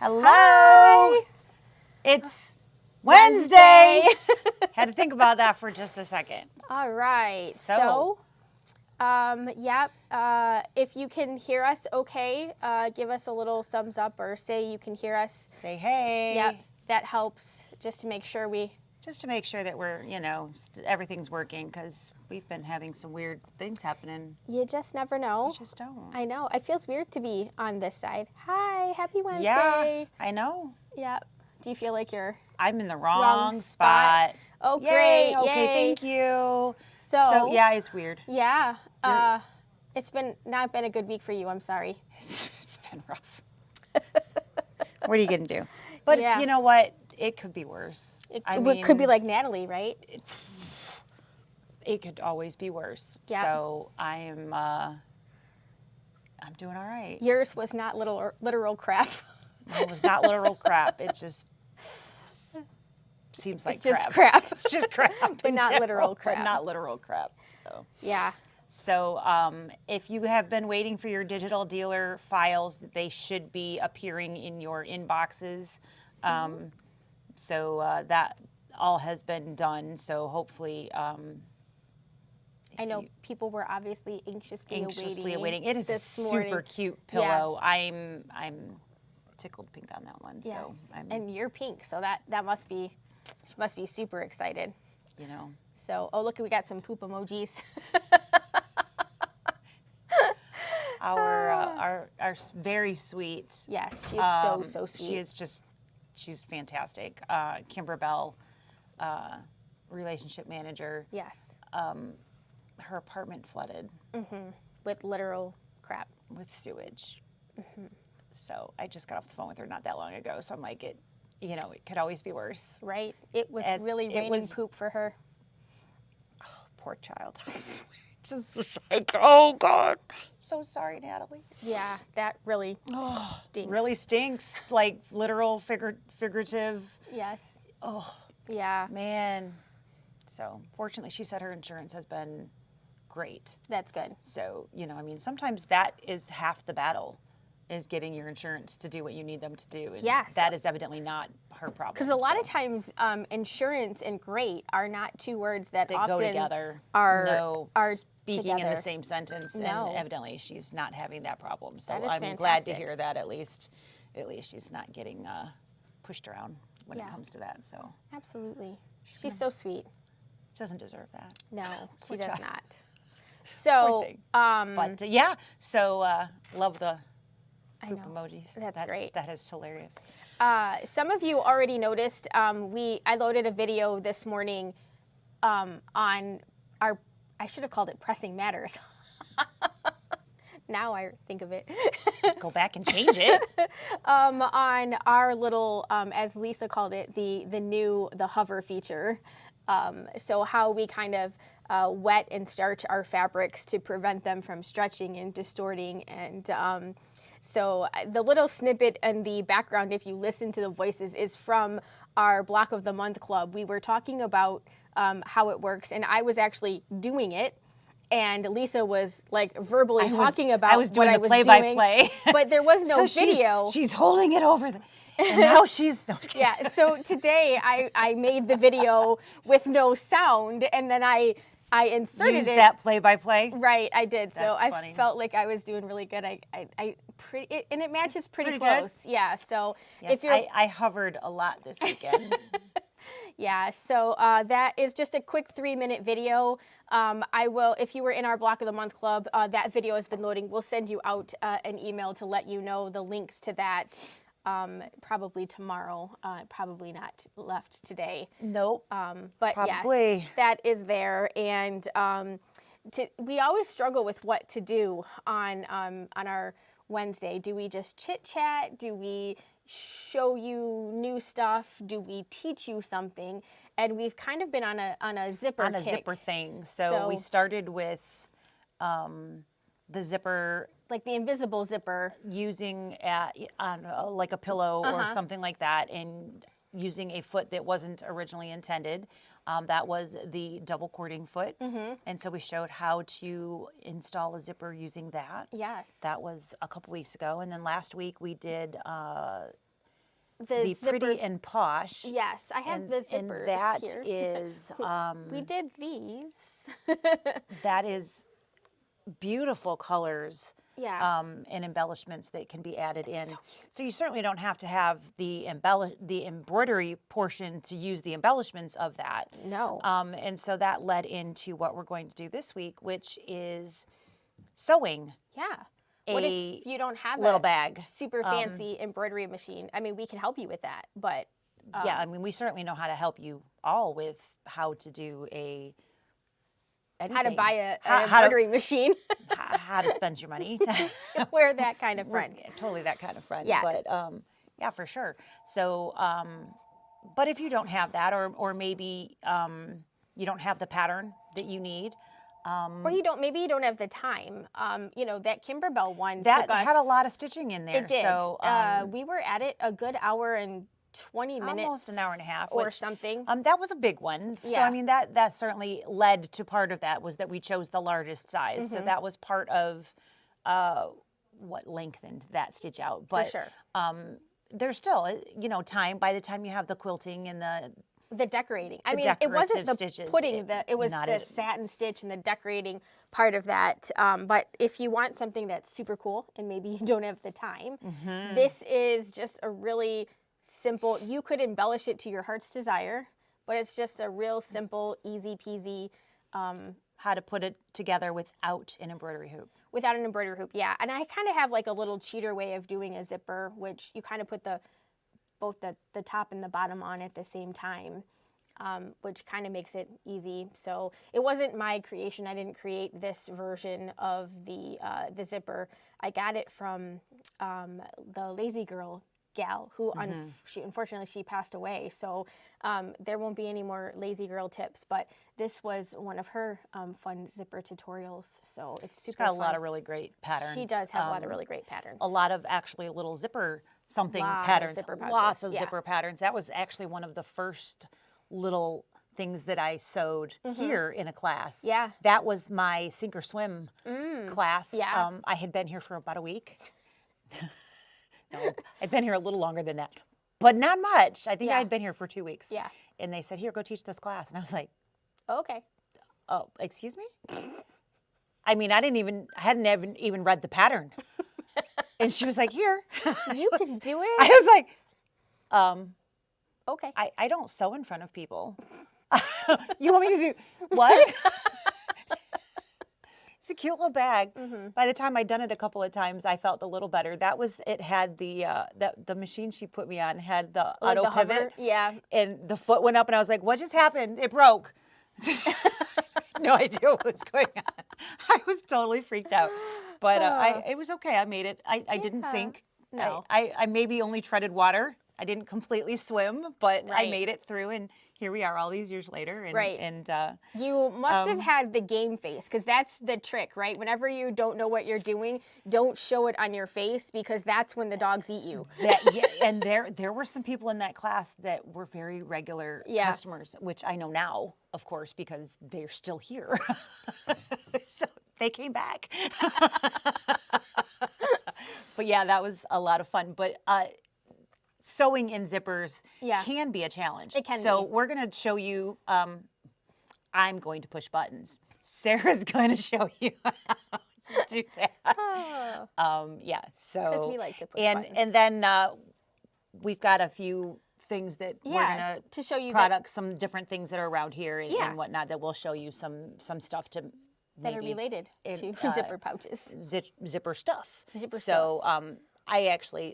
Hello. Hi. It's Wednesday. Had to think about that for just a second. All right. So, if you can hear us okay, give us a little thumbs up or say you can hear us. Say hey. Yep, that helps just to make sure that we're, everything's working, because we've been having some weird things happening. You just never know. You just don't. I know. It feels weird to be on this side. Hi, happy Wednesday. Yeah, I know. Yep. Do you feel like I'm in the wrong spot. Oh, Yay. great. Okay, Yay. thank you. So yeah, it's weird. Yeah. It's not been a good week for you. I'm sorry. It's been rough. What are you going to do? But Yeah. you know what? It could be worse. It could be like Natalie, right? It could always be worse. Yeah. So I'm doing all right. Yours was not literal crap. It was not literal crap. It just seems like It's just crap. It's just crap. But not literal crap. But not literal crap. So Yeah. So if you have been waiting for your digital dealer files, they should be appearing in your inboxes. So that all has been done. So hopefully, I know people were obviously anxiously awaiting. It is a super cute pillow. Yeah. I'm tickled pink on that one. Yes. So and you're pink, so that she must be super excited. You know. So look, we got some poop emojis. Our very sweet. Yes, she's so sweet. She's fantastic. Kimber Bell, relationship manager. Yes. Her apartment flooded. Mm-hmm. With literal crap. With sewage. Mm-hmm. So I just got off the phone with her not that long ago. So I'm like, it could always be worse. Right. It was really raining poop for her. Oh, poor child. Just like, oh God. So sorry, Natalie. Yeah, that really stinks. Really stinks. Like literal, figurative. Yes. Oh. Yeah. Man. So fortunately, she said her insurance has been great. That's good. So, sometimes that is half the battle, is getting your insurance to do what you need them to do. And yes. That is evidently not her problem. Because a lot of times, insurance and great are not two words that often go together. Are speaking together. in the same sentence. No. And evidently she's not having that problem. So that is I'm fantastic. glad to hear that at least she's not getting pushed around when it comes to that. So absolutely. She's so sweet. She doesn't deserve that. No, she does not. So, but yeah, so love the poop emojis. That's great. That is hilarious. Some of you already noticed. I loaded a video this morning on our. I should have called it Pressing Matters. Now I think of it. Go back and change it. On our little, as Lisa called it, the hover feature. So how we kind of wet and starch our fabrics to prevent them from stretching and distorting. And so the little snippet in the background, if you listen to the voices, is from our Block of the Month Club. We were talking about how it works, and I was actually doing it. And Lisa was like verbally talking about I was doing what the I was play-by-play. But there was no video. She's holding it over and now she's... No. Yeah, so today I made the video with no sound, and then I inserted Used it. that play-by-play? Right, I did. That's so I funny. felt like I was doing really good. And it matches pretty close. Good. Yeah, so yes, if you're... I hovered a lot this weekend. Yeah, so that is just a quick 3-minute video. I will, if you were in our Block of the Month Club, that video has been loading. We'll send you out an email to let you know the links to that probably tomorrow. Probably not left today. Nope. But probably. Yes, that is there. And we always struggle with what to do on our Wednesday. Do we just chit chat? Do we show you new stuff? Do we teach you something? And we've kind of been on a zipper kick. Zipper thing. So we started with the zipper, like the invisible zipper, using on like a pillow or something like that, and using a foot that wasn't originally intended. That was the double cording foot. And so we showed how to install a zipper using that. Yes. That was a couple weeks ago. And then last week we did the zipper. Pretty and Posh. Yes, I have the zippers and that here. is We did these. that is beautiful colors. Yeah. And embellishments that can be added in. So So you certainly don't have to have the embroidery portion to use the embellishments of that. No. And so that led into what we're going to do this week, which is sewing Yeah. What a if you don't have little a bag. super fancy embroidery machine? I mean, we can help you with that, but Yeah, I mean, we certainly know how to help you all with how to do anything. how to buy an embroidery machine. How to spend your money. We're that kind of friend. We're totally that kind of friend. Yes. But yeah, for sure. So, but if you don't have that, or maybe you don't have the pattern that you need, Or maybe you don't have the time. You know, that Kimberbell one that took us, had a lot of stitching in there. It did. So we were at it a good hour and 20 minutes. almost an hour and a half. Or something. That was a big one. So, Yeah. I mean, that certainly led to part of that was that we chose the largest size. So that was part of what lengthened that stitch out. But For sure. There's still, time by the time you have the quilting and The decorating. I mean, it decorative wasn't the stitches, putting. It was not the it. satin stitch and the decorating part of that. But if you want something that's super cool and maybe you don't have the time, this is just a really simple. You could embellish it to your heart's desire, but it's just a real simple, easy peasy. how to put it together without an embroidery hoop. Without an embroidery hoop, yeah. And I kind of have like a little cheater way of doing a zipper, which you kind of put both the top and the bottom on at the same time, which kind of makes it easy. So it wasn't my creation. I didn't create this version of the zipper. I got it from the Lazy Girl gal who unfortunately she passed away. So there won't be any more Lazy Girl tips, but this was one of her fun zipper tutorials. So it's super She's got a fun. lot of really great patterns. She does have a lot of really great patterns. A lot of actually little zipper something Lot of patterns. zipper pouches, Lots of yeah. zipper patterns. That was actually one of the first little things that I sewed here in a class. Yeah. That was my sink or swim class. Yeah. I had been here for about a week. No, I'd been here a little longer than that, but not much. I think Yeah. I'd been here for 2 weeks. Yeah. And they said, here, go teach this class. And I was like, Okay. oh, excuse me? I mean, I hadn't even read the pattern. And she was like, here. You could do it? I was like, Okay. I don't sew in front of people. You want me to do what? It's a cute little bag. By the time I'd done it a couple of times, I felt a little better. It had the machine she put me on had the Like auto the hover? pivot. Yeah. And the foot went up and I was like, what just happened? It broke. No idea what was going on. I was totally freaked out. But it was okay. I made it. I didn't sink. No. I maybe only treaded water. I didn't completely swim, but I Right. made it through, and here we are all these years later. And, Right. And You must have had the game face, because that's the trick, right? Whenever you don't know what you're doing, don't show it on your face, because that's when the dogs eat you. and there were some people in that class that were very regular Yeah. customers, which I know now, of course, because they're still here. So they came back. But yeah, that was a lot of fun. But sewing in zippers Yeah. can be a challenge. It can So be. we're going to show you, I'm going to push buttons. Sarah's going to show you how to do that. Oh, Yeah, so. because we like to push and buttons. and then we've got a few things that we're Yeah, going to show you products, some different things that are around here and, Yeah. and whatnot that will show you some stuff to that are maybe related in, to zipper pouches. zipper stuff. Zipper So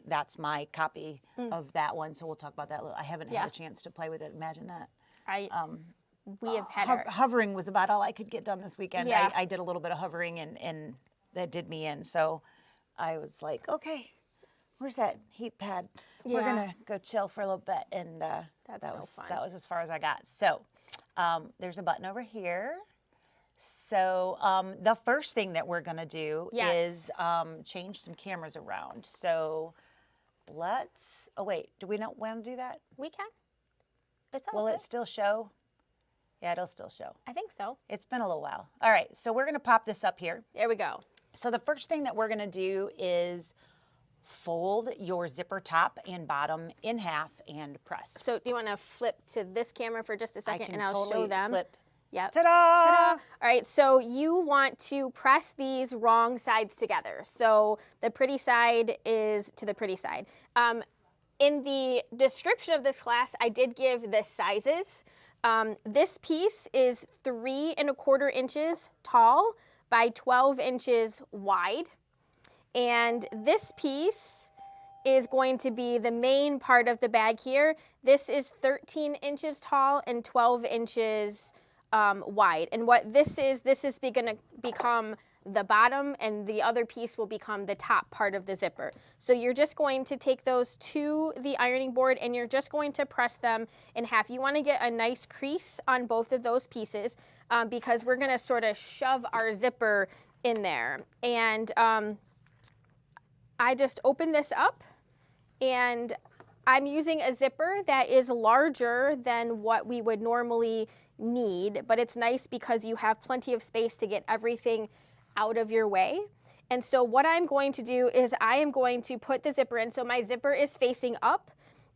that's my copy of that one. So we'll talk about that. I haven't Yeah. had a chance to play with it. Imagine that. We have had our Hovering was about all I could get done this weekend. Yeah. I did a little bit of hovering and that did me in. So I was like, okay, where's that heat pad? We're Yeah. gonna go chill for a little bit, and that no was fun. that was as far as I got. So there's a button over here. So the first thing that we're gonna do Yes. is change some cameras around. So let's. Oh wait, do we not want to do that? we can. It's all Will good. it still show? Yeah, it'll still show. I think so. It's been a little while. All right, so we're gonna pop this up here. There we go. So the first thing that we're gonna do is fold your zipper top and bottom in half and press. So do you want to flip to this camera for just a second and I'll totally show them? Flip. Yep. Ta-da! Ta-da! All right, so you want to press these wrong sides together. So the pretty side is to the pretty side. In the description of this class, I did give the sizes. This piece is 3 1/4 inches tall by 12 inches wide. And this piece is going to be the main part of the bag here. This is 13 inches tall and 12 inches wide. And what this is going to become the bottom, and the other piece will become the top part of the zipper. So you're just going to take those to the ironing board and you're just going to press them in half. You want to get a nice crease on both of those pieces because we're going to sort of shove our zipper in there. And I just open this up, and I'm using a zipper that is larger than what we would normally need, but it's nice because you have plenty of space to get everything out of your way. And so what I'm going to do is I am going to put the zipper in. So my zipper is facing up,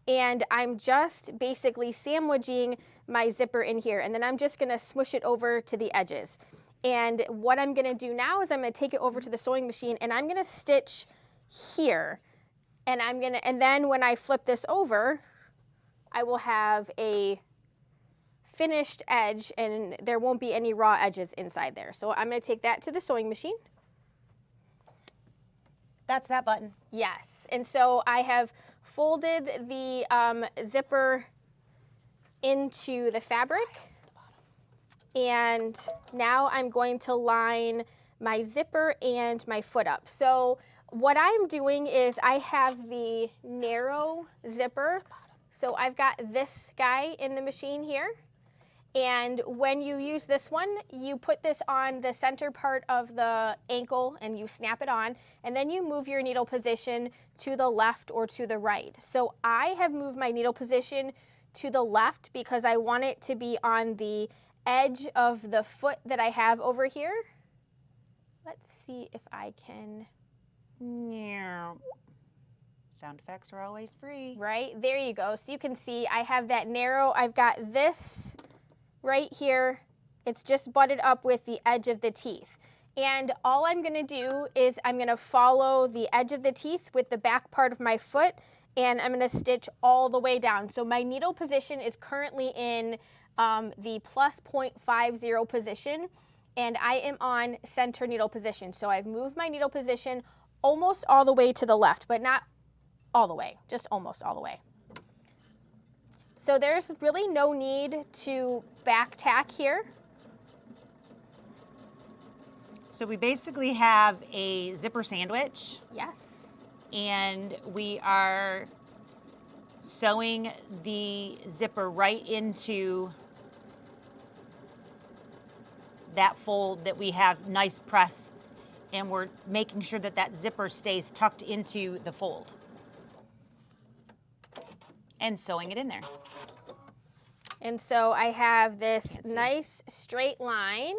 and I'm just basically sandwiching my zipper in here. And then I'm just gonna smush it over to the edges. And what I'm gonna do now is I'm gonna take it over to the sewing machine and I'm gonna stitch here. And then when I flip this over, I will have a finished edge and there won't be any raw edges inside there. So I'm going to take that to the sewing machine. That's that button. Yes. And so I have folded the zipper into the fabric. And now I'm going to line my zipper and my foot up. So what I'm doing is I have the narrow zipper. So I've got this guy in the machine here. And when you use this one, you put this on the center part of the ankle and you snap it on, and then you move your needle position to the left or to the right. So I have moved my needle position to the left because I want it to be on the edge of the foot that I have over here. Let's see if I can. Sound effects are always free. Right, there you go. So you can see I have that narrow, I've got this right here. It's just butted up with the edge of the teeth. And all I'm gonna do is I'm gonna follow the edge of the teeth with the back part of my foot, and I'm gonna stitch all the way down. So my needle position is currently in the plus 0.50 position, and I am on center needle position. So I've moved my needle position almost all the way to the left, but not all the way, just almost all the way. So there's really no need to back tack here. So we basically have a zipper sandwich. Yes. And we are sewing the zipper right into that fold that we have nice press, and we're making sure that that zipper stays tucked into the fold and sewing it in there. And so I have this nice straight line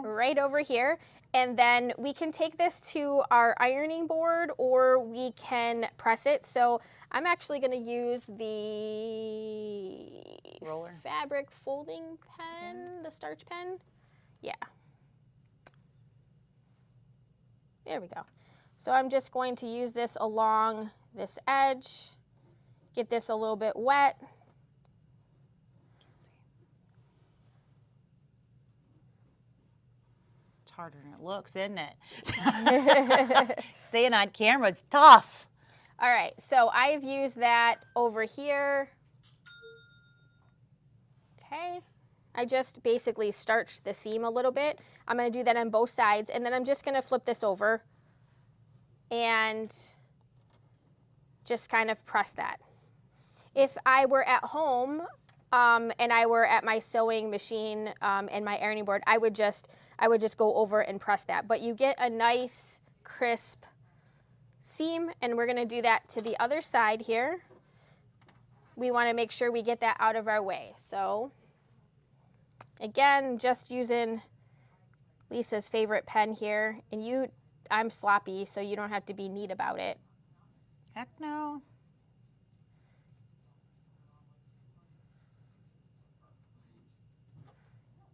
right over here. And then we can take this to our ironing board or we can press it. So I'm actually going to use the roller fabric folding pen, the starch pen. Yeah. There we go. So I'm just going to use this along this edge. Get this a little bit wet. It's harder than it looks, isn't it? Staying on camera is tough. All right, so I've used that over here. Okay, I just basically starched the seam a little bit. I'm gonna do that on both sides, and then I'm just gonna flip this over and just kind of press that. If I were at home and I were at my sewing machine and my ironing board, I would just go over and press that. But you get a nice crisp seam, and we're gonna do that to the other side here. We wanna make sure we get that out of our way. So again, just using Lisa's favorite pen here, and I'm sloppy, so you don't have to be neat about it. Heck no.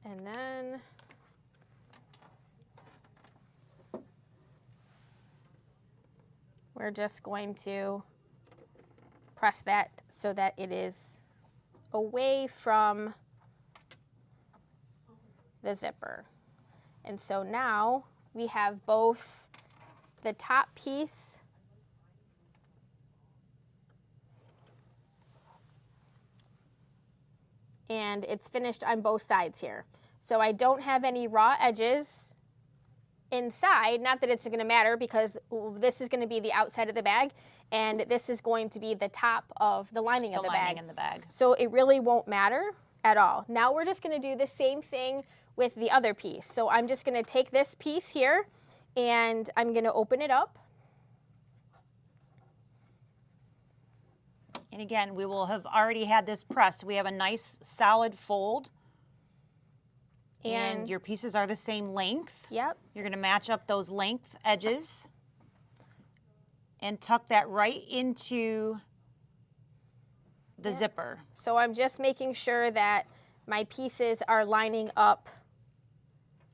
And then we're just going to press that so that it is away from the zipper. And so now we have both the top piece and it's finished on both sides here. So I don't have any raw edges inside, not that it's going to matter because this is going to be the outside of the bag and this is going to be the top of the lining of the bag. In the bag. So it really won't matter at all. Now we're just going to do the same thing with the other piece. So I'm just going to take this piece here and I'm going to open it up. And again, we will have already had this pressed. We have a nice solid fold. And your pieces are the same length. Yep. You're going to match up those length edges and tuck that right into the zipper. So I'm just making sure that my pieces are lining up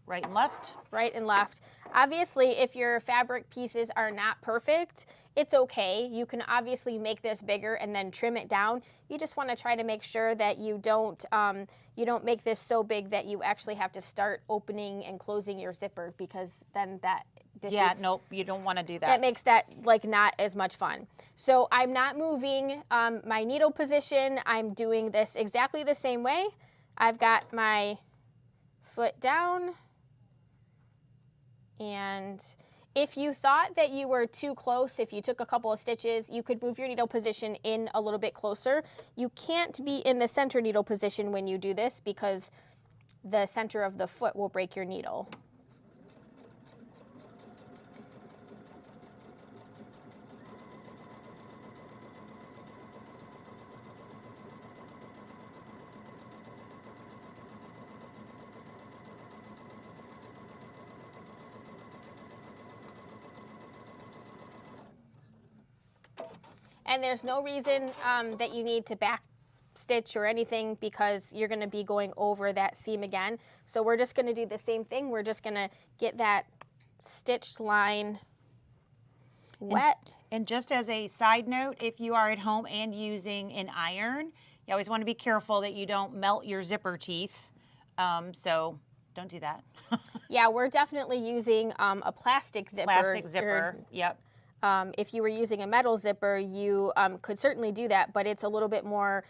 right and left. Right and left. Obviously, if your fabric pieces are not perfect, it's okay. You can obviously make this bigger and then trim it down. You just want to try to make sure that you don't make this so big that you actually have to start opening and closing your zipper, because then that defeats. Yeah, nope, you don't want to do that. That makes that like not as much fun. So I'm not moving my needle position. I'm doing this exactly the same way. I've got my foot down. And if you thought that you were too close, if you took a couple of stitches, you could move your needle position in a little bit closer. You can't be in the center needle position when you do this because the center of the foot will break your needle. And there's no reason that you need to back stitch or anything because you're going to be going over that seam again. So we're just going to do the same thing. We're just going to get that stitched line wet. And just as a side note, if you are at home and using an iron, you always want to be careful that you don't melt your zipper teeth. So don't do that. Yeah, we're definitely using a plastic zipper. Plastic zipper, yep. If you were using a metal zipper, you could certainly do that, but it's a little bit more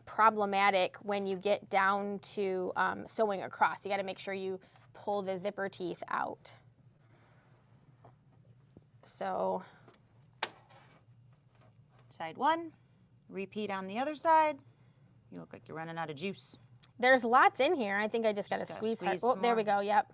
problematic when you get down to sewing across. You got to make sure you pull the zipper teeth out. So side one, repeat on the other side. You look like you're running out of juice. There's lots in here. I think I just got to squeeze hard. Oh, there we go. Yep.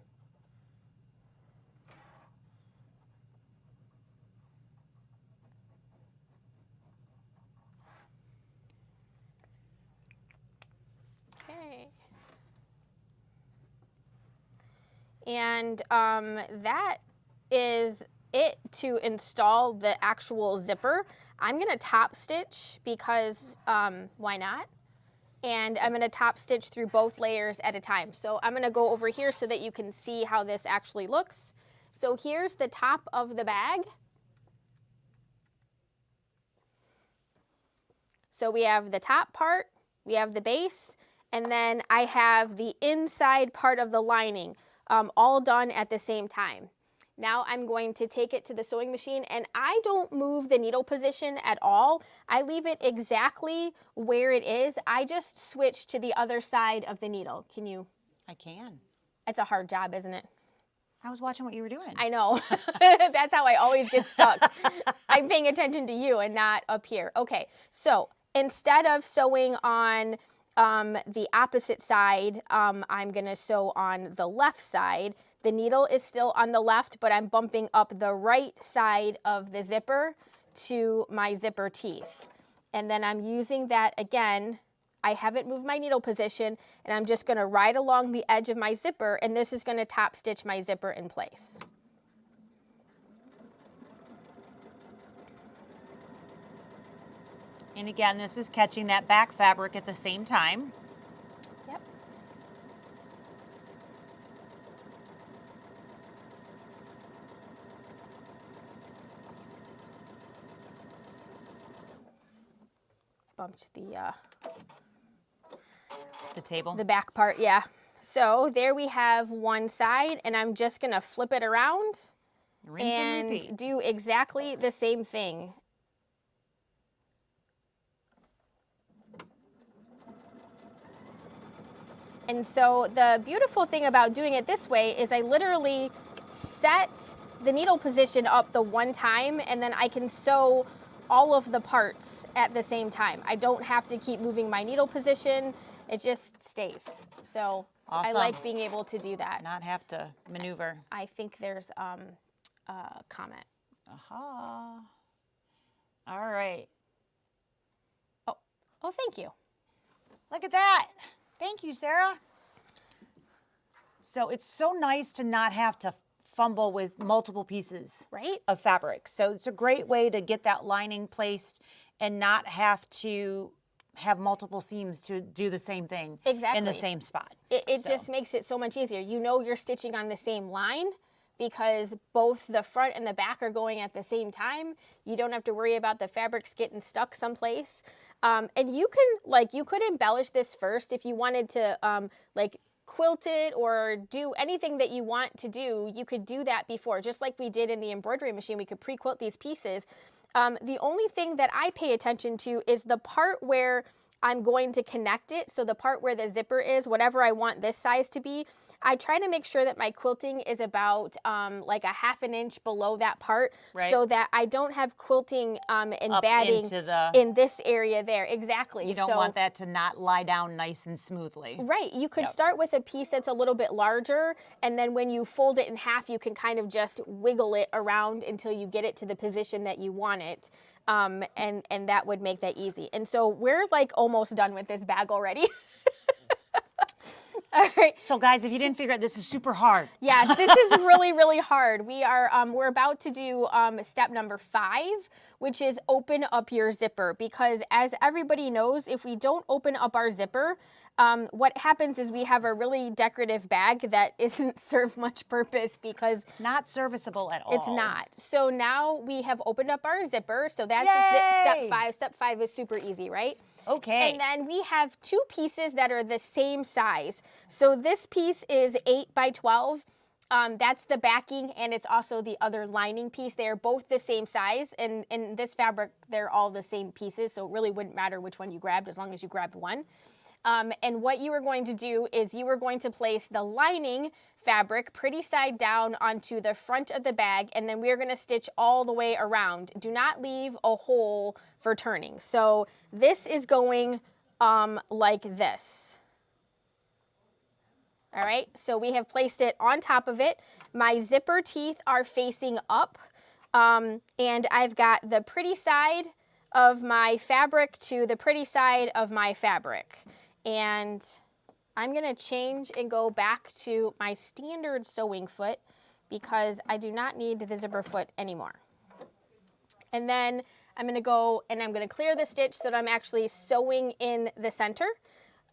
And that is it to install the actual zipper. I'm going to top stitch because why not? And I'm going to top stitch through both layers at a time. So I'm going to go over here so that you can see how this actually looks. So here's the top of the bag. So we have the top part, we have the base, and then I have the inside part of the lining. All done at the same time. Now I'm going to take it to the sewing machine, and I don't move the needle position at all. I leave it exactly where it is. I just switch to the other side of the needle. Can you? I can. It's a hard job, isn't it? I was watching what you were doing. I know. That's how I always get stuck. I'm paying attention to you and not up here. Okay, so instead of sewing on the opposite side, I'm going to sew on the left side. The needle is still on the left, but I'm bumping up the right side of the zipper to my zipper teeth. And then I'm using that again. I haven't moved my needle position, and I'm just going to ride along the edge of my zipper, and this is going to top stitch my zipper in place. And again, this is catching that back fabric at the same time. Yep. Bumped the table. The back part, yeah. So there we have one side, and I'm just gonna flip it around Rinse and repeat. do exactly the same thing. And so the beautiful thing about doing it this way is I literally set the needle position up the one time, and then I can sew all of the parts at the same time. I don't have to keep moving my needle position. It just stays. So awesome. I like being able to do that. Not have to maneuver. I think there's a comment. Aha. All right. Oh, thank you. Look at that. Thank you, Sarah. So it's so nice to not have to fumble with multiple pieces of fabric. So it's a great way to get that lining placed and not have to have multiple seams to do the same thing in the same spot. It just makes it so much easier. You know you're stitching on the same line because both the front and the back are going at the same time. You don't have to worry about the fabrics getting stuck someplace. And you can, you could embellish this first if you wanted to, quilt it or do anything that you want to do. You could do that before, just like we did in the embroidery machine. We could pre-quilt these pieces. The only thing that I pay attention to is the part where I'm going to connect it. So the part where the zipper is, whatever I want this size to be, I try to make sure that my quilting is about like a half an inch below that part, so that I don't have quilting and batting in this area there. Exactly. You don't want that to not lie down nice and smoothly. Right. You could start with a piece that's a little bit larger, and then when you fold it in half, you can kind of just wiggle it around until you get it to the position that you want it. And that would make that easy. And so we're like almost done with this bag already. All right. So guys, if you didn't figure out, this is super hard. Yes, this is really, really hard. We're about to do step number 5, which is open up your zipper, because as everybody knows, if we don't open up our zipper, what happens is we have a really decorative bag that isn't serve much purpose because not serviceable at all. It's not. So now we have opened up our zipper. So that's step 5. Step 5 is super easy, right? Okay. And then we have 2 pieces that are the same size. So this piece is 8 by 12. That's the backing, and it's also the other lining piece. They are both the same size, and in this fabric, they're all the same pieces, so it really wouldn't matter which one you grabbed as long as you grabbed one. And what you are going to do is you are going to place the lining fabric pretty side down onto the front of the bag, and then we are going to stitch all the way around. Do not leave a hole for turning. So this is going like this. All right, so we have placed it on top of it. My zipper teeth are facing up, and I've got the pretty side of my fabric to the pretty side of my fabric. And I'm gonna change and go back to my standard sewing foot because I do not need the zipper foot anymore. And then I'm gonna go and I'm gonna clear the stitch so that I'm actually sewing in the center.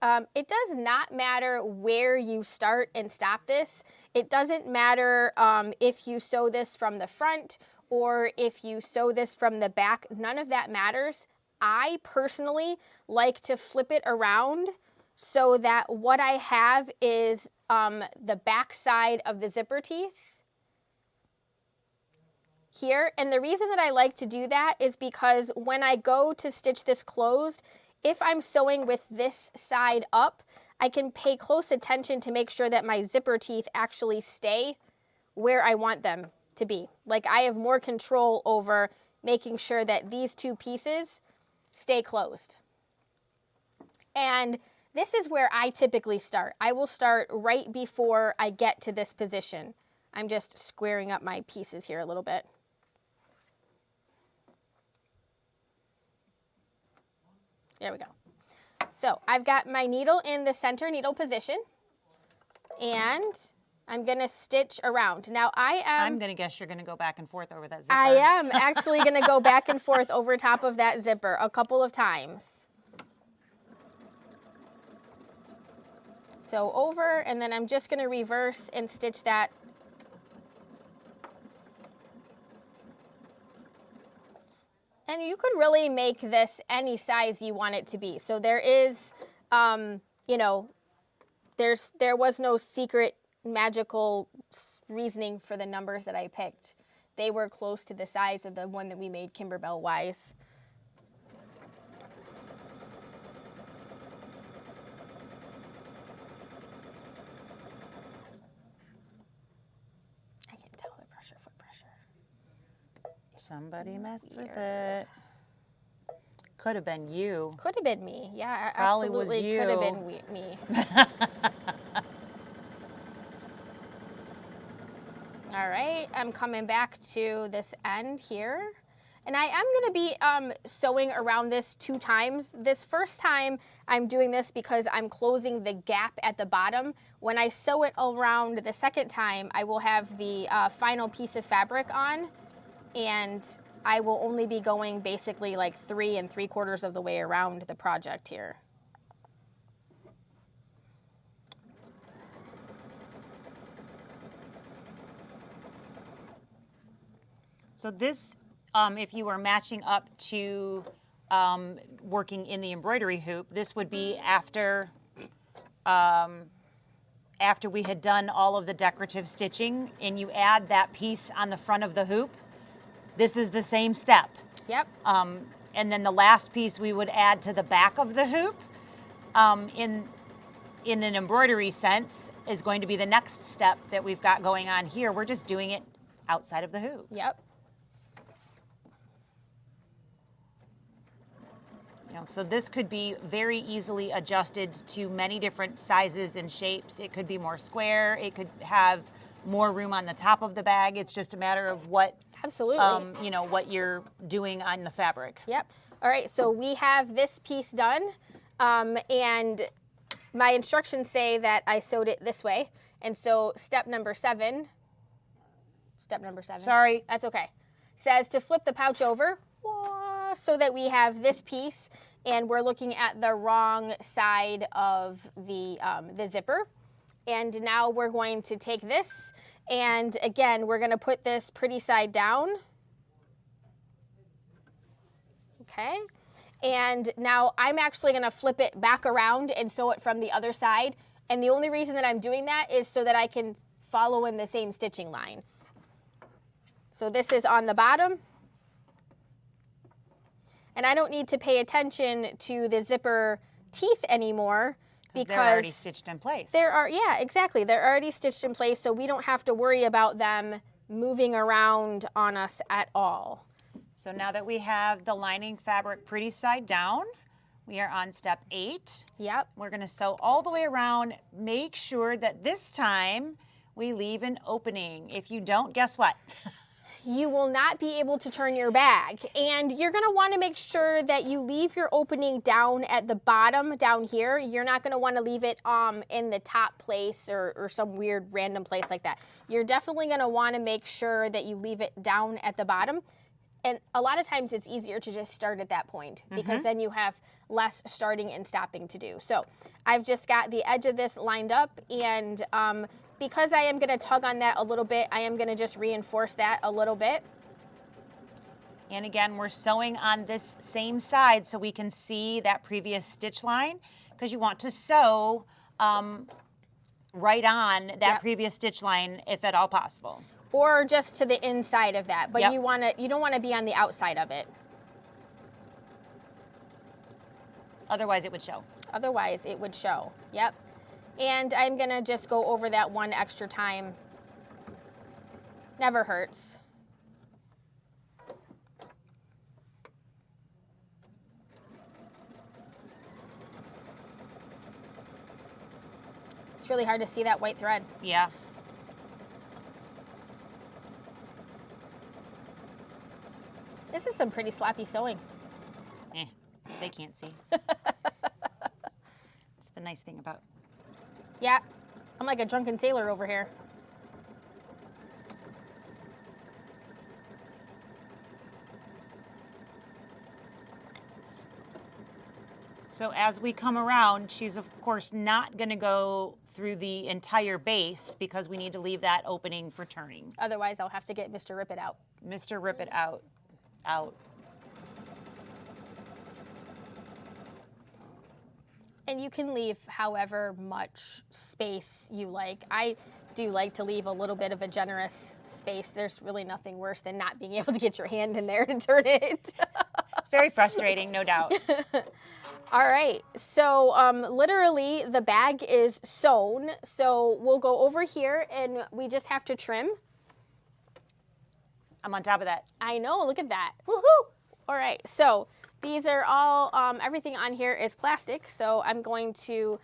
It does not matter where you start and stop this. It doesn't matter if you sew this from the front or if you sew this from the back. None of that matters. I personally like to flip it around so that what I have is the back side of the zipper teeth here. And the reason that I like to do that is because when I go to stitch this closed, if I'm sewing with this side up, I can pay close attention to make sure that my zipper teeth actually stay where I want them to be. Like I have more control over making sure that these 2 pieces stay closed. And this is where I typically start. I will start right before I get to this position. I'm just squaring up my pieces here a little bit. There we go. So I've got my needle in the center needle position, and I'm going to stitch around. Now I'm going to guess you're going to go back and forth over that zipper. I am actually going to go back and forth over top of that zipper a couple of times. So over, and then I'm just going to reverse and stitch that. And you could really make this any size you want it to be. So there is, you know, there was no secret magical reasoning for the numbers that I picked. They were close to the size of the one that we made Kimberbell wise. I can tell the pressure, foot pressure. Somebody messed with it. Could have been you. Could have been me. Yeah, Probably absolutely was you. could have been me. All right, I'm coming back to this end here. And I am going to be sewing around this 2 times. This first time I'm doing this because I'm closing the gap at the bottom. When I sew it around the second time, I will have the final piece of fabric on, and I will only be going basically like 3 3/4 of the way around the project here. So this, if you were matching up to working in the embroidery hoop, this would be after we had done all of the decorative stitching, and you add that piece on the front of the hoop. This is the same step. Yep. And then the last piece we would add to the back of the hoop. In an embroidery sense is going to be the next step that we've got going on here. We're just doing it outside of the hoop. Yep. So this could be very easily adjusted to many different sizes and shapes. It could be more square. It could have more room on the top of the bag. It's just a matter of what, Absolutely. What you're doing on the fabric. Yep. All right, so we have this piece done, and my instructions say that I sewed it this way. And so step number 7. Sorry. That's okay. Says to flip the pouch over so that we have this piece, and we're looking at the wrong side of the zipper. And now we're going to take this, and again, we're going to put this pretty side down. Okay. And now I'm actually going to flip it back around and sew it from the other side. And the only reason that I'm doing that is so that I can follow in the same stitching line. So this is on the bottom. And I don't need to pay attention to the zipper teeth anymore because they're already stitched in place. Yeah, exactly. They're already stitched in place, so we don't have to worry about them moving around on us at all. So now that we have the lining fabric pretty side down, we are on step 8. Yep. We're going to sew all the way around. Make sure that this time we leave an opening. If you don't, guess what? You will not be able to turn your bag. And you're going to want to make sure that you leave your opening down at the bottom down here. You're not going to want to leave it in the top place or some weird random place like that. You're definitely going to want to make sure that you leave it down at the bottom. And a lot of times it's easier to just start at that point because then you have less starting and stopping to do. So I've just got the edge of this lined up, and because I am going to tug on that a little bit, I am going to just reinforce that a little bit. And again, we're sewing on this same side so we can see that previous stitch line, because you want to sew right on that previous stitch line if at all possible. Or just to the inside of that, but you don't want to be on the outside of it. Otherwise it would show. Otherwise it would show, yep. And I'm going to just go over that one extra time. Never hurts. It's really hard to see that white thread. Yeah. This is some pretty sloppy sewing. They can't see. It's the nice thing about. Yeah, I'm like a drunken sailor over here. So as we come around, she's of course not going to go through the entire base because we need to leave that opening for turning. Otherwise, I'll have to get Mr. Rip It out. Mr. Rip It out. Out. And you can leave however much space you like. I do like to leave a little bit of a generous space. There's really nothing worse than not being able to get your hand in there to turn it. It's very frustrating, no doubt. All right, so literally the bag is sewn. So we'll go over here and we just have to trim. I'm on top of that. I know, look at that. Woohoo! All right, so these are all, everything on here is plastic, so I'm going to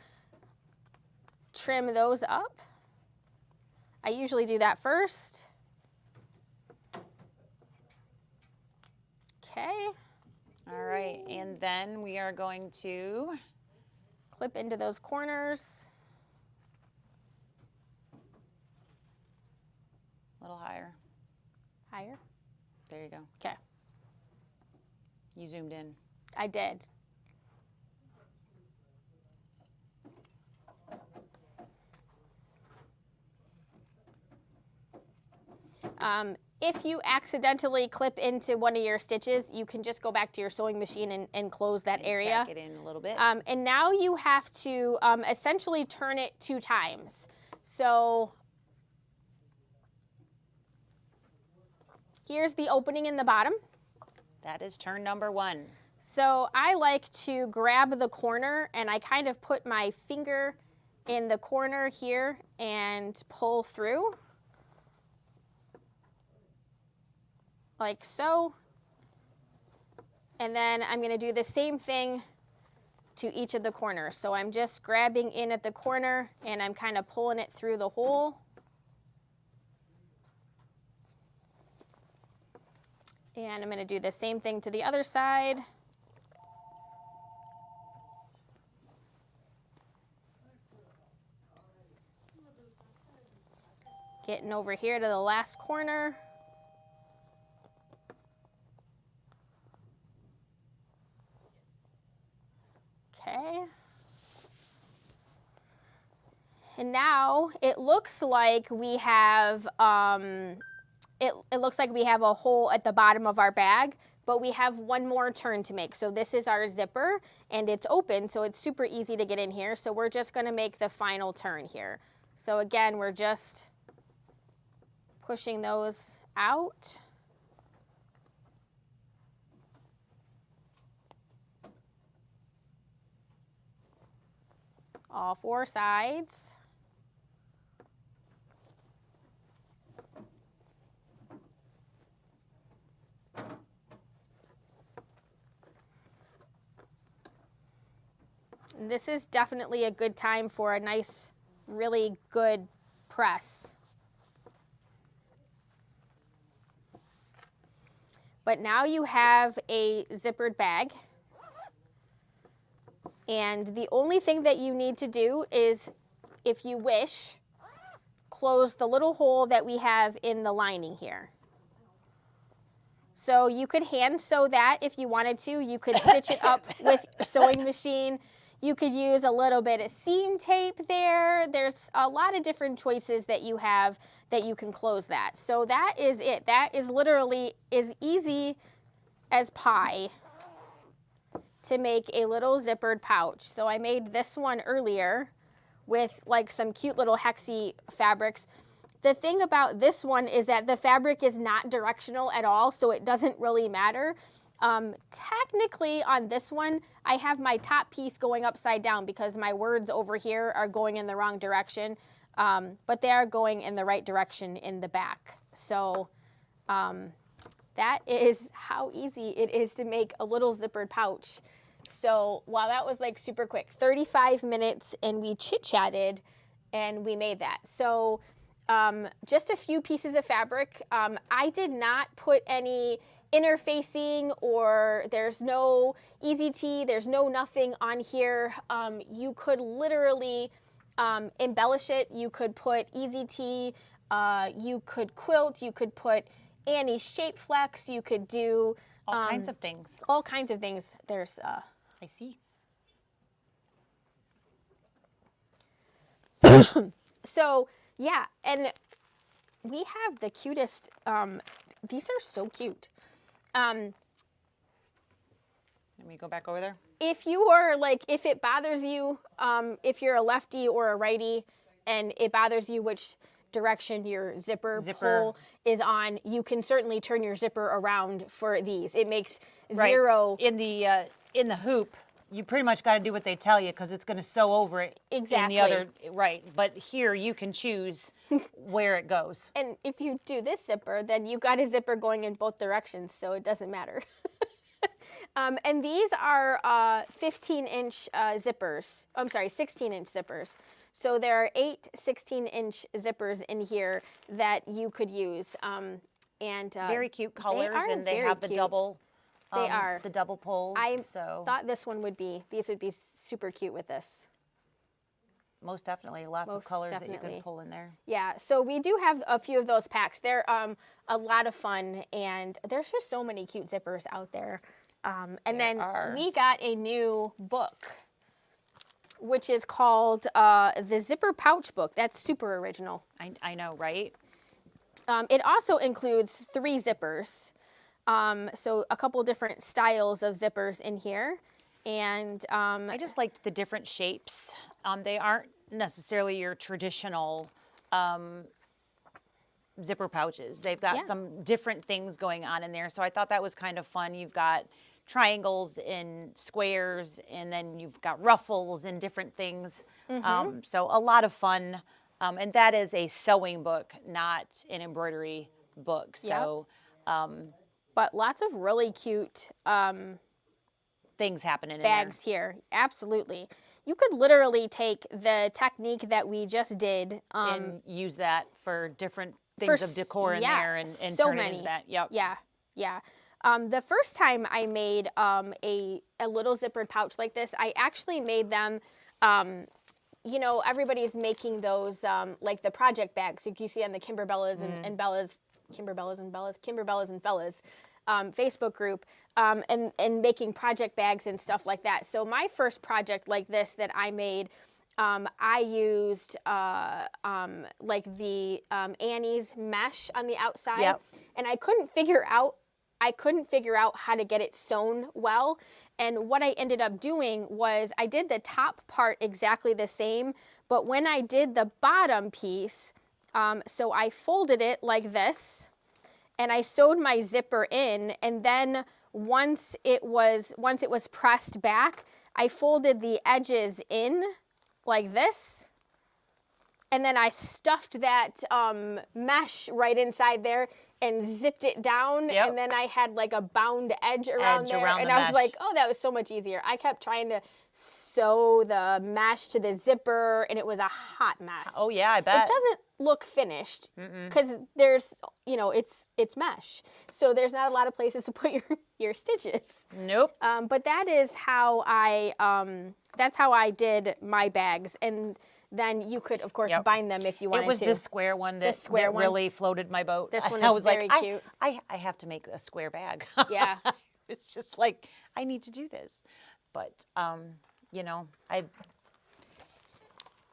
trim those up. I usually do that first. Okay. All right, and then we are going to Clip into those corners. a little higher. Higher. There you go. Okay, You zoomed in. I did. If you accidentally clip into one of your stitches, you can just go back to your sewing machine and close that area. Tack it in a little bit. And now you have to essentially turn it 2 times. So here's the opening in the bottom. That is turn number 1. So I like to grab the corner and I kind of put my finger in the corner here and pull through. Like so. And then I'm going to do the same thing to each of the corners. So I'm just grabbing in at the corner and I'm kind of pulling it through the hole. And I'm going to do the same thing to the other side. Getting over here to the last corner. Okay. And now it looks like we have it looks like we have a hole at the bottom of our bag, but we have one more turn to make. So this is our zipper and it's open, so it's super easy to get in here. So we're just going to make the final turn here. So again, we're just pushing those out. All 4 sides. And this is definitely a good time for a nice, really good press. But now you have a zippered bag. And the only thing that you need to do is, if you wish, close the little hole that we have in the lining here. So you could hand sew that if you wanted to. You could stitch it up with your sewing machine. You could use a little bit of seam tape there. There's a lot of different choices that you have that you can close that. So that is it. That is literally as easy as pie to make a little zippered pouch. So I made this one earlier with like some cute little hexy fabrics. The thing about this one is that the fabric is not directional at all, so it doesn't really matter. Technically on this one, I have my top piece going upside down because my words over here are going in the wrong direction, but they are going in the right direction in the back. So that is how easy it is to make a little zippered pouch. So wow, that was like super quick, 35 minutes, and we chit-chatted and we made that. So just a few pieces of fabric. I did not put any interfacing, or there's no easy tee, there's no nothing on here. You could literally embellish it. You could put easy tee, you could quilt, you could put Annie shape flex, you could do all kinds of things. All kinds of things. There's I see. So yeah, and we have the cutest, these are so cute. Let me go back over there. If you are like, if it bothers you, if you're a lefty or a righty and it bothers you which direction your zipper pull is on, you can certainly turn your zipper around for these. It makes zero. In the hoop, you pretty much got to do what they tell you because it's going to sew over it. Exactly. In the other, right. But here you can choose where it goes. And if you do this zipper, then you got a zipper going in both directions, so it doesn't matter. And these are 15-inch zippers. I'm sorry, 16-inch zippers. So there are 8 16-inch zippers in here that you could use. And very cute colors, and they have the cute. double. They are the double pulls. I thought these would be super cute with this. Most definitely, lots of colors that you could pull in there. Yeah, so we do have a few of those packs. They're a lot of fun, and there's just so many cute zippers out there. And then we got a new book, which is called the Zipper Pouch Book. That's super original. I know, right? It also includes 3 zippers. So a couple different styles of zippers in here. And I just liked the different shapes. They aren't necessarily your traditional zipper pouches. They've got some different things going on in there. So I thought that was kind of fun. You've got triangles and squares, and then you've got ruffles and different things. So a lot of fun. And that is a sewing book, not an embroidery book. So, but lots of really cute things happening bags here. Absolutely. You could literally take the technique that we just did and use that for different things of decor in there and so turn many. it into that. Yep. Yeah. The first time I made a little zippered pouch like this, I actually made them, you know, everybody's making those like the project bags like you see on the Kimberbellas and Bellas, Kimberbellas and Fellas Facebook group, and making project bags and stuff like that. So my first project like this that I made, I used like the Annie's mesh on the outside, and I couldn't figure out how to get it sewn well. And what I ended up doing was I did the top part exactly the same, but when I did the bottom piece, so I folded it like this, and I sewed my zipper in, and then once it was pressed back, I folded the edges in like this, and then I stuffed that mesh right inside there and zipped it down, and then I had like a bound edge around there, and I was like, oh, that was so much easier. I kept trying to sew the mesh to the zipper, and it was a hot mess. Oh yeah, I bet. It doesn't look finished because there's, you know, it's mesh, so there's not a lot of places to put your stitches. Nope. But that is how I did my bags, and then you could, of course, bind them if you wanted to. It was this square one that really floated my boat. This one is very cute. I have to make a square bag. Yeah. It's just like, I need to do this. But, you know,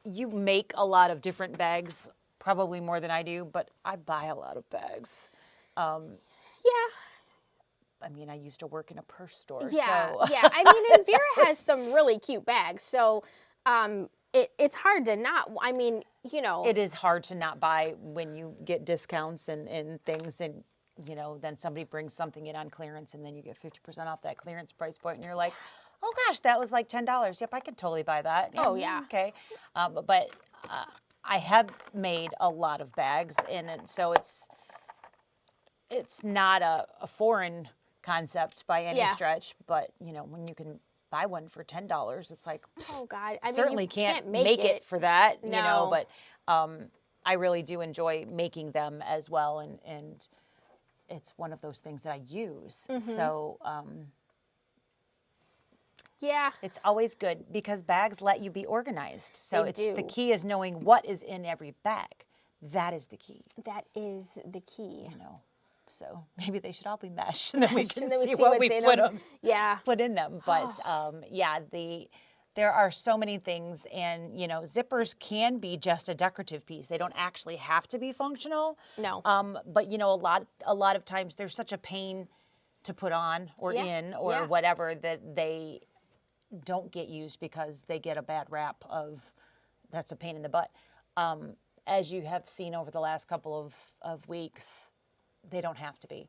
you make a lot of different bags, probably more than I do, but I buy a lot of bags. Yeah. I mean, I used to work in a purse store. Yeah, so. yeah. I mean, and Vera has some really cute bags, so it's hard to not. I mean, you know, it is hard to not buy when you get discounts and things, and you know, then somebody brings something in on clearance, and then you get 50% off that clearance price point, and you're like, oh gosh, that was like $10. Yep, I could totally buy that. Oh yeah. Okay, but I have made a lot of bags, and so it's not a foreign concept by any stretch, but you know, when you can buy one for $10, it's like, oh God, I certainly mean, you can't make it for that, no. You know, but I really do enjoy making them as well, and it's one of those things that I use. So yeah, it's always good because bags let you be organized. So the key is knowing what is in every bag. That is the key. That is the key. You know. So maybe they should all be mesh, and then we can then see what we put in them. Yeah. But yeah, there are so many things, and zippers can be just a decorative piece. They don't actually have to be functional. No. But a lot of times they're such a pain to put on or in or whatever that they don't get used because they get a bad rap of that's a pain in the butt. As you have seen over the last couple of weeks, they don't have to be.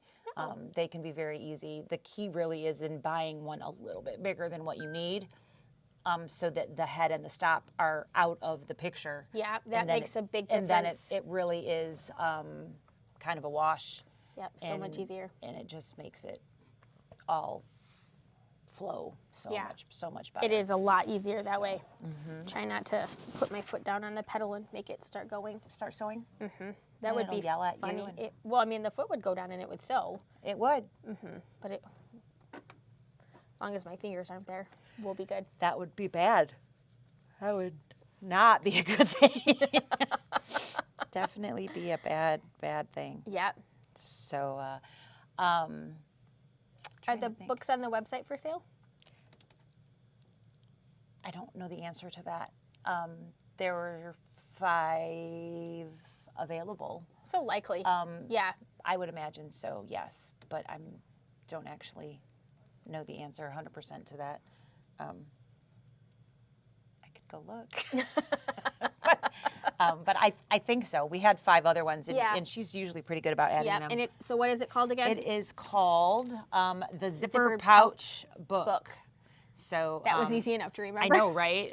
They can be very easy. The key really is in buying one a little bit bigger than what you need. So that the head and the stop are out of the picture. Yeah, that makes a big difference. And then it really is kind of a wash. Yep, so much easier. And it just makes it all flow so much better. It is a lot easier that way. Try not to put my foot down on the pedal and make it start going. Start sewing? That would be yell at funny. you. Well, I mean, the foot would go down and it would sew. It would. But as long as my fingers aren't there, we'll be good. That would be bad. That would not be a good thing. Definitely be a bad thing. Yeah. So, are the books on the website for sale? I don't know the answer to that. There were 5 available. So likely. Yeah. I would imagine so, yes. But I don't actually know the answer 100% to that. I could go look. But I think so. We had 5 other ones, and she's usually pretty good about adding them. And so what is it called again? It is called the Zipper Pouch Book. So that was easy enough to remember. I know, right?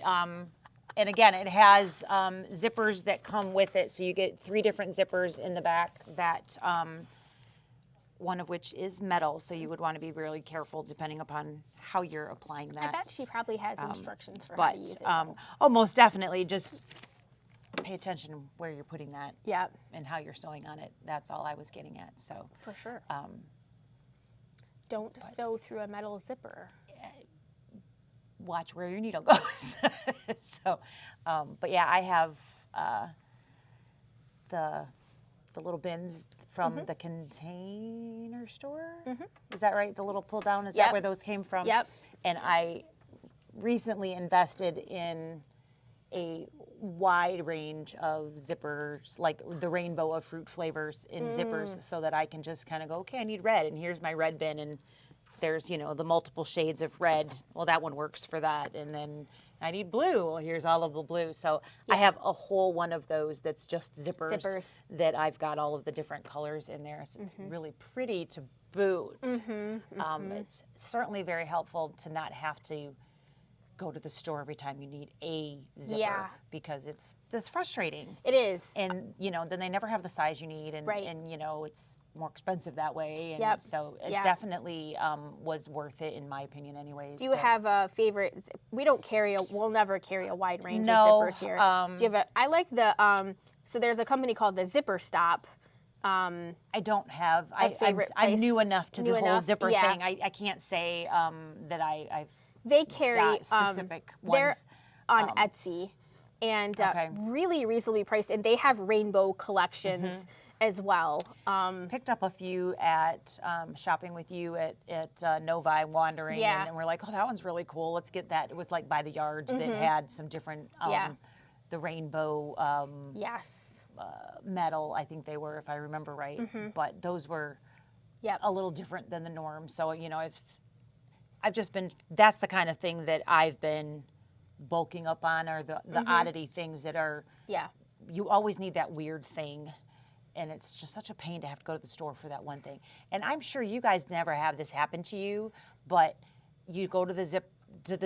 And again, it has zippers that come with it. So you get 3 different zippers in the back that one of which is metal. So you would want to be really careful depending upon how you're applying that. I bet she probably has instructions for how to use it. Oh, most definitely. Just pay attention where you're putting that. Yeah. And how you're sewing on it. That's all I was getting at. So for sure. Don't sew through a metal zipper. Watch where your needle goes. So, but yeah, I have the little bins from the Container Store. Is that right? The little pull down. Is that where those came from? Yep. And I recently invested in a wide range of zippers, like the rainbow of fruit flavors in zippers, so that I can just kind of go, okay, I need red, and here's my red bin, and there's, the multiple shades of red. Well, that one works for that. And then I need blue. Well, here's all of the blue. So I have a whole one of those that's just zippers that I've got all of the different colors in there. So it's really pretty to boot. It's certainly very helpful to not have to go to the store every time you need a zipper because it's frustrating. It is. And, then they never have the size you need. And, and it's more expensive that way, and so it definitely was worth it in my opinion anyways. Do you have a favorite? We'll never carry a wide range of zippers here. Do you have I like the, so there's a company called the Zipper Stop. I don't have, I'm new enough to the whole zipper thing. I can't say that I've They carry specific ones. They're on Etsy and really reasonably priced, and they have rainbow collections as well. Picked up a few at shopping with you at Novi Wandering, and we're like, oh, that one's really cool. Let's get that. It was like by the yards that had some different, the rainbow metal, I think they were, if I remember right. But those were a little different than the norm. So, I've just been, that's the kind of thing that I've been bulking up on, or the oddity things that are, you always need that weird thing. And it's just such a pain to have to go to the store for that one thing. And I'm sure you guys never have this happen to you, but you go to the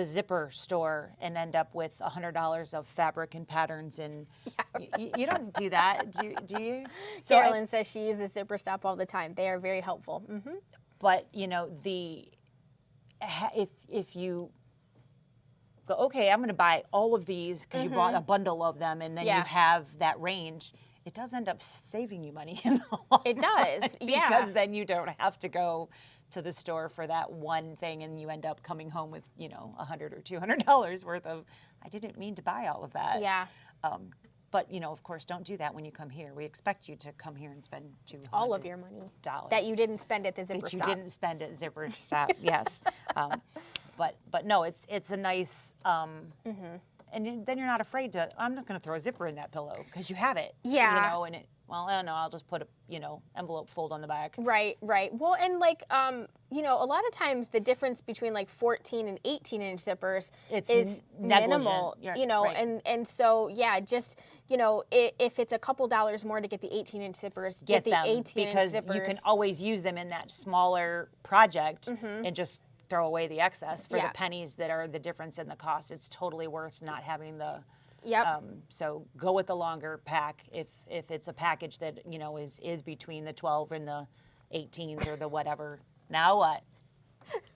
zipper store and end up with $100 of fabric and patterns, and you don't do that, do you? So Carolyn says she uses Zipper Stop all the time. They are very helpful. But if you go, okay, I'm going to buy all of these because you bought a bundle of them, and then you have that range. It does end up saving you money in the long It does, run, because then you don't have to go to the store for that one thing, and you end up coming home with, $100 or $200 worth of, I didn't mean to buy all of that. Yeah. But, of course, don't do that when you come here. We expect you to come here and spend $200. All of your money that you didn't spend at the Zipper Stop. That you didn't spend at Zipper Stop, yes. But no, it's a nice, and then you're not afraid to, I'm just going to throw a zipper in that pillow because you have it. Yeah. You know, and I don't know, I'll just put a, envelope fold on the back. Right. Well, and like, a lot of times the difference between like 14 and 18-inch zippers is minimal, right. and so, yeah, just, if it's a couple dollars more to get the 18-inch zippers, get the them 18-inch because zippers. you can always use them in that smaller project and just throw away the excess for the pennies that are the difference in the cost. It's totally worth not having the. Yep. So go with the longer pack if it's a package that is between the 12 and the 18s or the whatever. Now what?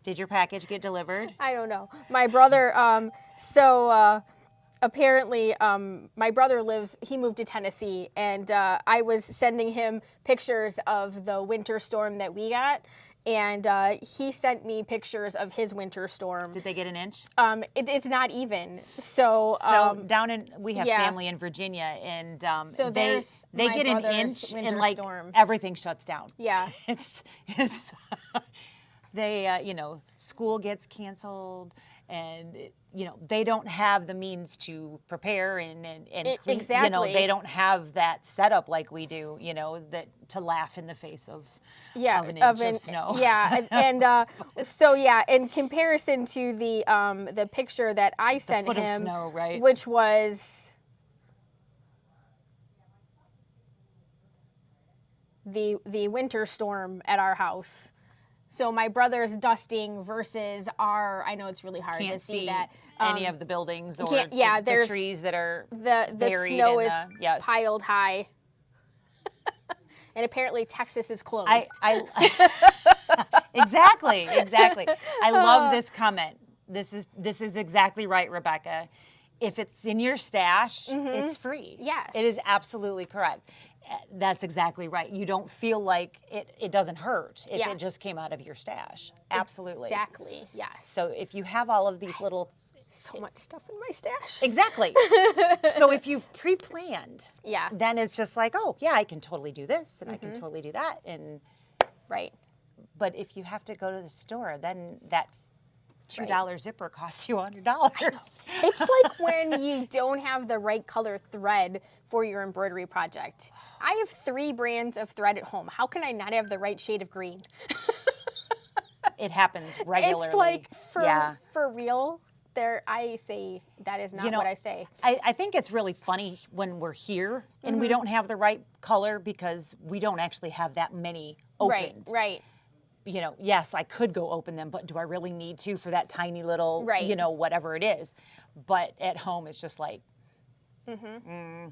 Did your package get delivered? I don't know. My brother. Apparently, my brother he moved to Tennessee, and I was sending him pictures of the winter storm that we got. And he sent me pictures of his winter storm. Did they get an inch? It's not even. So we have family in Virginia, and so they get an inch, and like everything shuts down. Yeah, it's they school gets canceled, and they don't have the means to prepare and clean. Exactly. They don't have that setup like we do. That to laugh in the face of. Yeah, of an inch of snow. Yeah, and so yeah, in comparison to the picture that I sent him, of snow, right? Which was the winter storm at our house. So my brother's dusting versus I know it's really hard to see that. Any of the buildings or the trees that are the snow is piled high. And apparently Texas is closed. Exactly. I love this comment. This is exactly right, Rebecca. If it's in your stash, it's free. Yes. It is absolutely correct. That's exactly right. You don't feel like it doesn't hurt if it just came out of your stash. Absolutely. Exactly, yes. So if you have all of these little... So much stuff in my stash. Exactly. So if you've pre-planned, then it's just like, oh, yeah, I can totally do this and I can totally do that. And right. But if you have to go to the store, then that $2 zipper costs you $100. It's like when you don't have the right color thread for your embroidery project. I have 3 brands of thread at home. How can I not have the right shade of green? It happens regularly. It's like, for real. I say that is not what I say. I think it's really funny when we're here and we don't have the right color because we don't actually have that many opened. Right. Yes, I could go open them, but do I really need to for that tiny little, whatever it is? But at home, it's just like, yeah.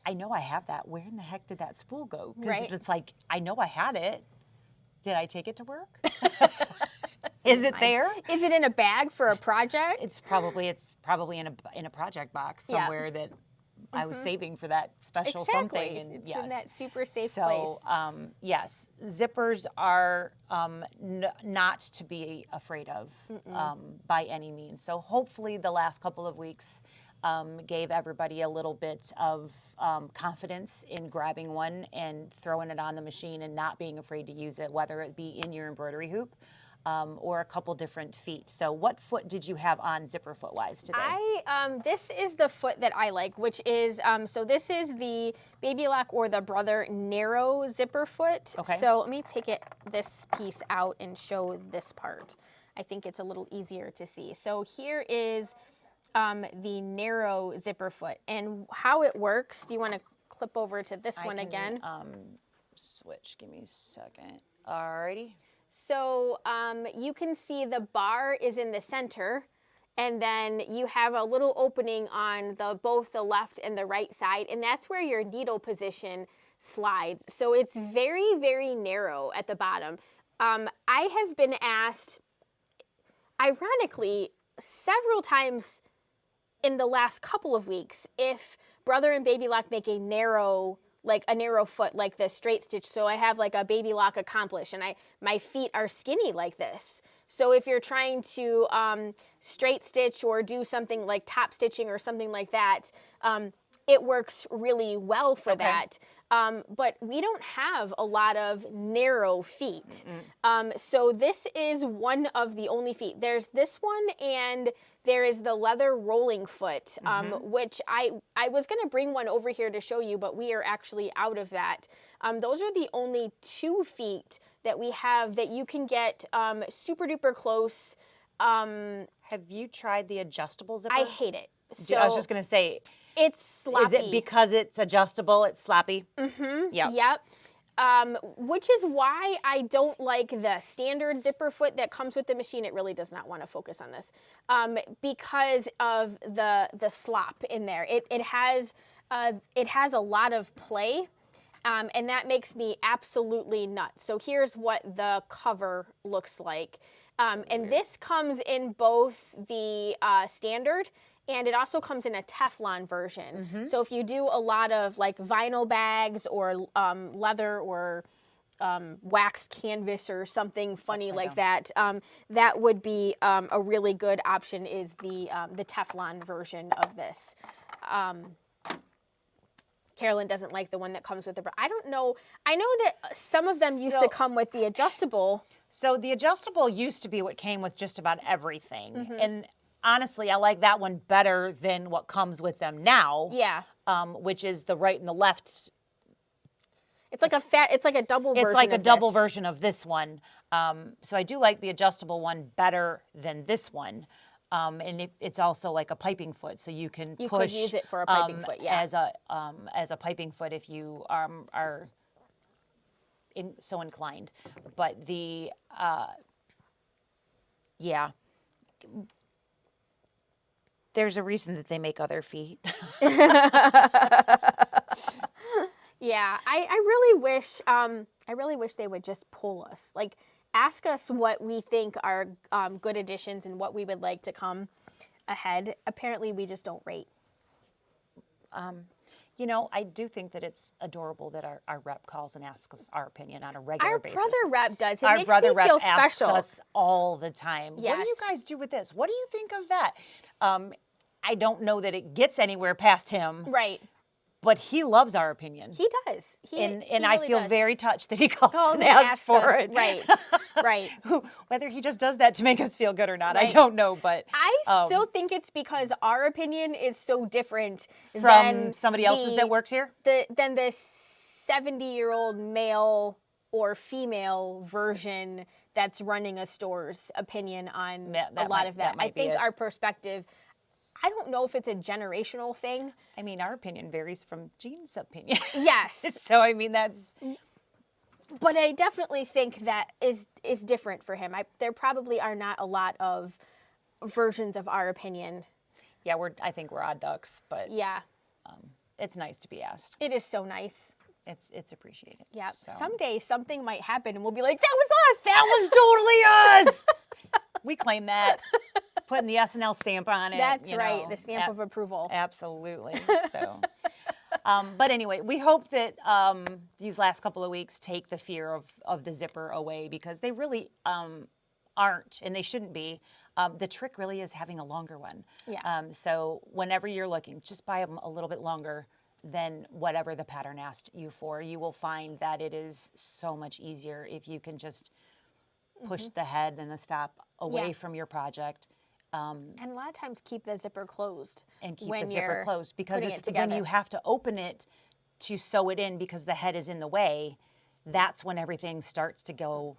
I know I have that. Where in the heck did that spool go? Because it's like, I know I had it. Did I take it to work? Is it there? Is it in a bag for a project? It's probably in a project box somewhere that I was saving for that special something. And it's in that super safe place. So yes, zippers are not to be afraid of by any means. So hopefully the last couple of weeks gave everybody a little bit of confidence in grabbing one and throwing it on the machine and not being afraid to use it, whether it be in your embroidery hoop or a couple different feet. So what foot did you have on zipper foot-wise today? This is the foot that I like, which is, so this is the Baby Lock or the Brother narrow zipper foot. Okay. So let me take this piece out and show this part. I think it's a little easier to see. So here is the narrow zipper foot. And how it works, do you want to clip over to this one again? Switch, give me a second. Alrighty. So you can see the bar is in the center, and then you have a little opening on both the left and the right side, and that's where your needle position slides. So it's very, very narrow at the bottom. I have been asked, ironically, several times in the last couple of weeks, if Brother and Baby Lock make a narrow foot, like the straight stitch. So I have like a Baby Lock Accomplish, and my feet are skinny like this. So if you're trying to straight stitch or do something like top stitching or something like that, it works really well for that. But we don't have a lot of narrow feet. So this is one of the only feet. There's this one, and there is the leather rolling foot, which I was going to bring one over here to show you, but we are actually out of that. Those are the only 2 feet that we have that you can get super duper close. Have you tried the adjustable zipper? I hate it. So I was just going to say, it's sloppy. is it because it's adjustable, it's sloppy? Yep. Which is why I don't like the standard zipper foot that comes with the machine. It really does not want to focus on this because of the slop in there. It has a lot of play, and that makes me absolutely nuts. So here's what the cover looks like, and this comes in both the standard. And it also comes in a Teflon version. So if you do a lot of like vinyl bags or leather or waxed canvas or something funny like that, that would be a really good option, is the Teflon version of this. Carolyn doesn't like the one that comes with the, I don't know. I know that some of them used to come with the adjustable. So the adjustable used to be what came with just about everything. And honestly, I like that one better than what comes with them now. Yeah. Which is the right and the left. It's like a double version. It's like a of double this. version of this one. So I do like the adjustable one better than this one. And it's also like a piping foot, so you can push. Could use it for a piping foot, yeah. As a piping foot if you are so inclined. But the yeah. There's a reason that they make other feet. Yeah, I really wish they would just poll us. Like, ask us what we think are good additions and what we would like to come ahead. Apparently, we just don't rate. You know, I do think that it's adorable that our rep calls and asks us our opinion on a regular basis. Our brother rep does. It Our makes brother me rep feel asks special. us all the time. Yes. What do you guys do with this? What do you think of that? I don't know that it gets anywhere past him. Right. But he loves our opinion. He does. And he I really feel does. very touched that he calls and asks asks for us. it. Right. Right. Whether he just does that to make us feel good or not, Right. I don't know. But I still think it's because our opinion is so different from than somebody else's that works here? Than the 70-year-old male or female version that's running a store's opinion on a lot of that. I think our perspective, I don't know if it's a generational thing. I mean, our opinion varies from Jean's opinion. Yes. So, I mean, that's... But I definitely think that is different for him. There probably are not a lot of versions of our opinion. Yeah, I think we're odd ducks, but yeah, it's nice to be asked. It is so nice. It's appreciated. Yeah. So. Someday something might happen and we'll be like, that was us. That was totally us. We claim that. Putting the SNL stamp on it. That's right. The stamp of approval. Absolutely. So, but anyway, we hope that these last couple of weeks take the fear of the zipper away, because they really aren't, and they shouldn't be. The trick really is having a longer one. Yeah. So whenever you're looking, just buy them a little bit longer than whatever the pattern asked you for. You will find that it is so much easier if you can just push the head and the stop away from your project. And a lot of times keep the zipper closed. And keep the zipper closed, because it's when you have to open it to sew it in because the head is in the way, that's when everything starts to go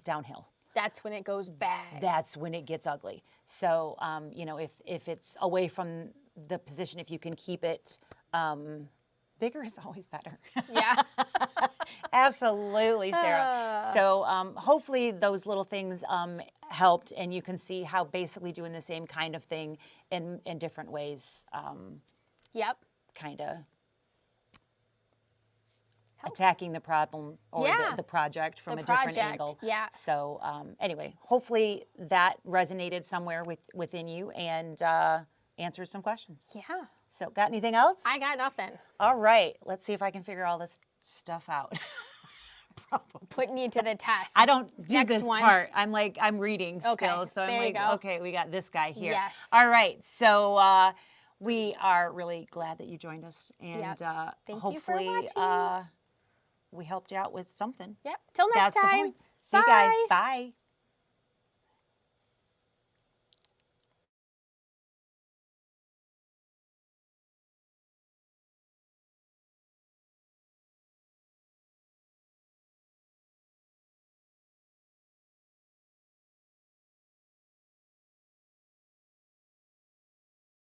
downhill. That's when it goes bad. That's when it gets ugly. So, you know, if it's away from the position, if you can keep it, bigger is always better. Yeah. Absolutely, Sarah. So hopefully those little things helped, and you can see how basically doing the same kind of thing in different ways Yep. kind of attacking the problem or the project from a different angle. Yeah. So anyway, hopefully that resonated somewhere within you and answered some questions. Yeah. So got anything else? I got nothing. All right. Let's see if I can figure all this stuff out. Probably. Putting you to the test. I don't do Next this one. part. I'm reading Okay, still. So I'm there you like, go. okay, we got this guy here. Yes. All right. So we are really glad that you joined us, and Thank hopefully you for watching. we helped you out with something. Yep. Till next That's time. the point. See you guys. Bye.